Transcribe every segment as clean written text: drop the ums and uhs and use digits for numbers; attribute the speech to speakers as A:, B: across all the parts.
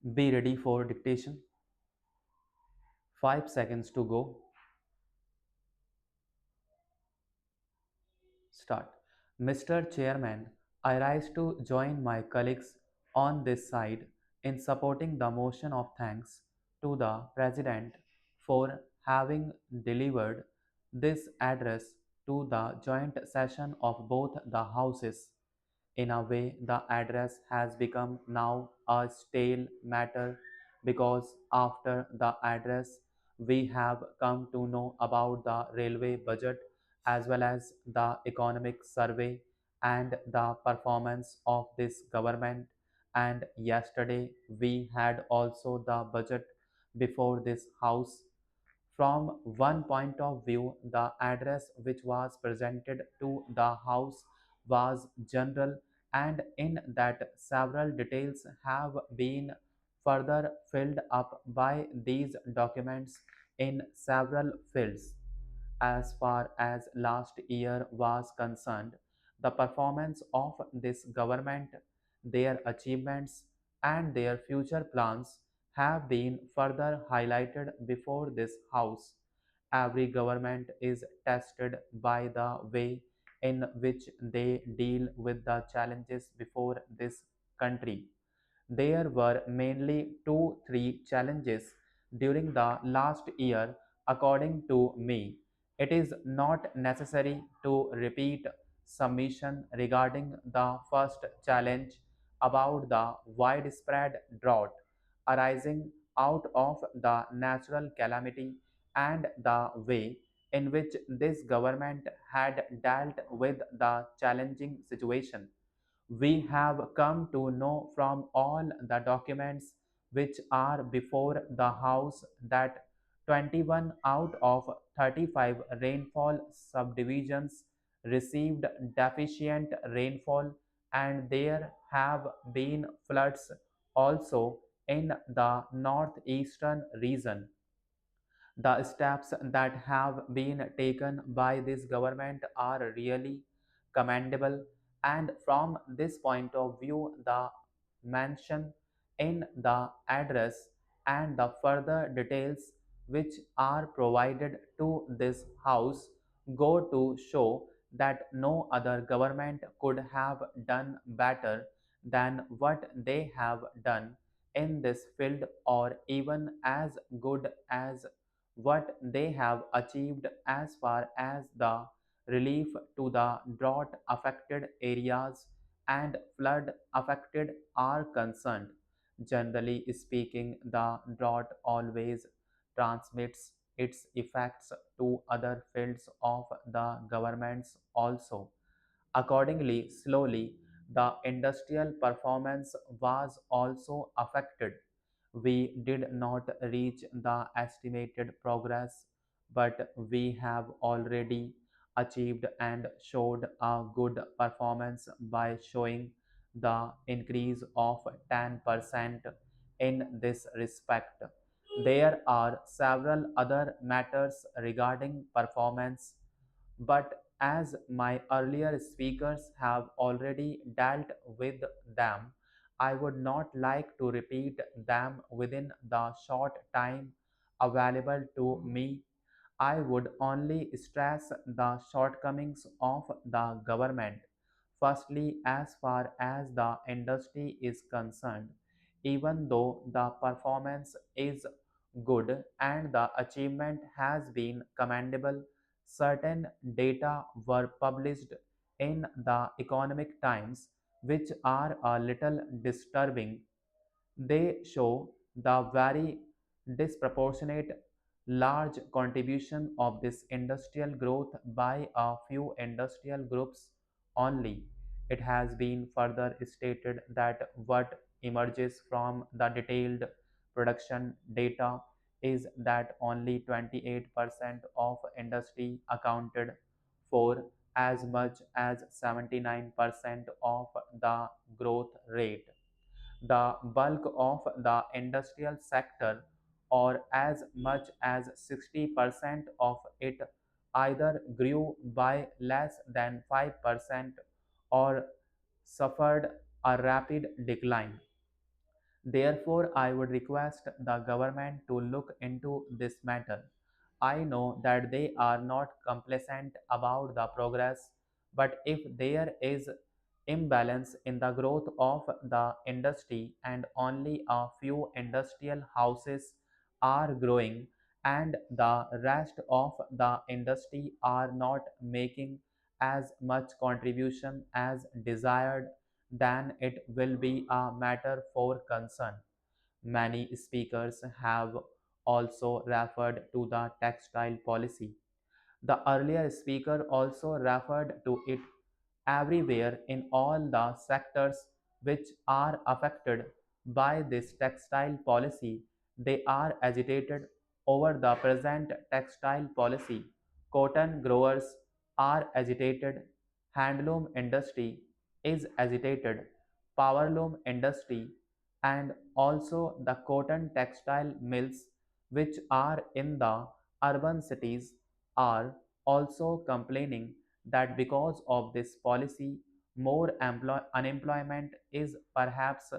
A: Be ready for dictation. 5 seconds to go. Start. Mr. Chairman, I rise to join my colleagues on this side in supporting the motion of thanks to the President for having delivered this address to the joint session of both the Houses. In a way, the address has become now a stale matter because after the address, we have come to know about the railway budget as well as the economic survey and the performance of this government. And yesterday, we had also the budget before this house. From one point of view, the address which was presented to the House was general, and in that several details have been further filled up by these documents in several fields. As far as last year was concerned, the performance of this government, their achievements, and their future plans have been further highlighted before this House. Every government is tested by the way in which they deal with the challenges before this country. There were mainly 2 3 challenges during the last year, according to me. It is not necessary to repeat submission regarding the first challenge about the widespread drought arising out of the natural calamity and the way in which this government had dealt with the challenging situation. We have come to know from all the documents which are before the House that 21 out of 35 rainfall subdivisions received deficient rainfall, and there have been floods also in the northeastern region. The steps that have been taken by this government are really commendable, and from this point of view, the mention in the address and the further details which are provided to this House go to show that no other government could have done better than what they have done in this field, or even as good as what they have achieved as far as the relief to the drought affected areas and flood affected are concerned. Generally speaking, the drought always transmits its effects to other fields of the governments also. Accordingly, slowly, the industrial performance was also affected. We did not reach the estimated progress, but we have already achieved and showed a good performance by showing the increase of 10% in this respect. There are several other matters regarding performance, but as my earlier speakers have already dealt with them, I would not like to repeat them within the short time available to me. I would only stress the shortcomings of the government. Firstly, as far as the industry is concerned, even though the performance is good and the achievement has been commendable, certain data were published in the Economic Times which are a little disturbing. They show the very disproportionate large contribution of this industrial growth by a few industrial groups only. It has been further stated that what emerges from the detailed production data is that only 28% of industry accounted for as much as 79% of the growth rate. The bulk of the industrial sector, or as much as 60% of it, either grew by less than 5% or suffered a rapid decline. Therefore, I would request the government to look into this matter. I know that they are not complacent about the progress, but if there is imbalance in the growth of the industry and only a few industrial houses are growing and the rest of the industry are not making as much contribution as desired, then it will be a matter for concern. Many speakers have also referred to the textile policy. The earlier speaker also referred to it everywhere in all the sectors which are affected by this textile policy. They are agitated over the present textile policy. Cotton growers are agitated, handloom industry is agitated, powerloom industry, and also the cotton textile mills which are in the urban cities are also complaining that because of this policy, more unemployment is perhaps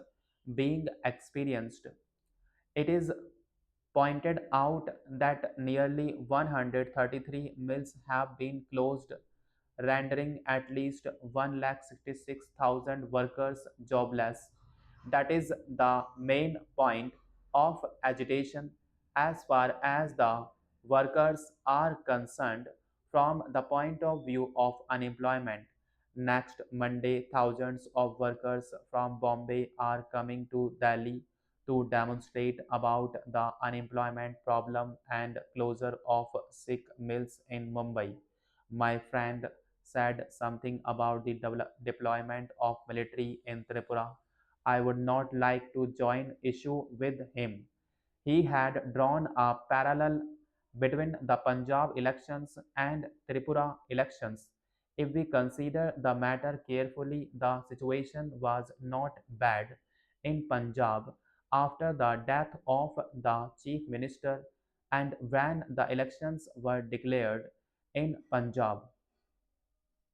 A: being experienced. It is pointed out that nearly 133 mills have been closed, rendering at least 166,000 workers jobless. That is the main point of agitation as far as the workers are concerned from the point of view of unemployment. Next Monday, thousands of workers from Bombay are coming to Delhi to demonstrate about the unemployment problem and closure of sick mills in Mumbai. My friend said something about the deployment of military in Tripura. I would not like to join issue with him. He had drawn a parallel between the Punjab elections and Tripura elections. If we consider the matter carefully, the situation was not bad in Punjab after the death of the chief minister and when the elections were declared in Punjab.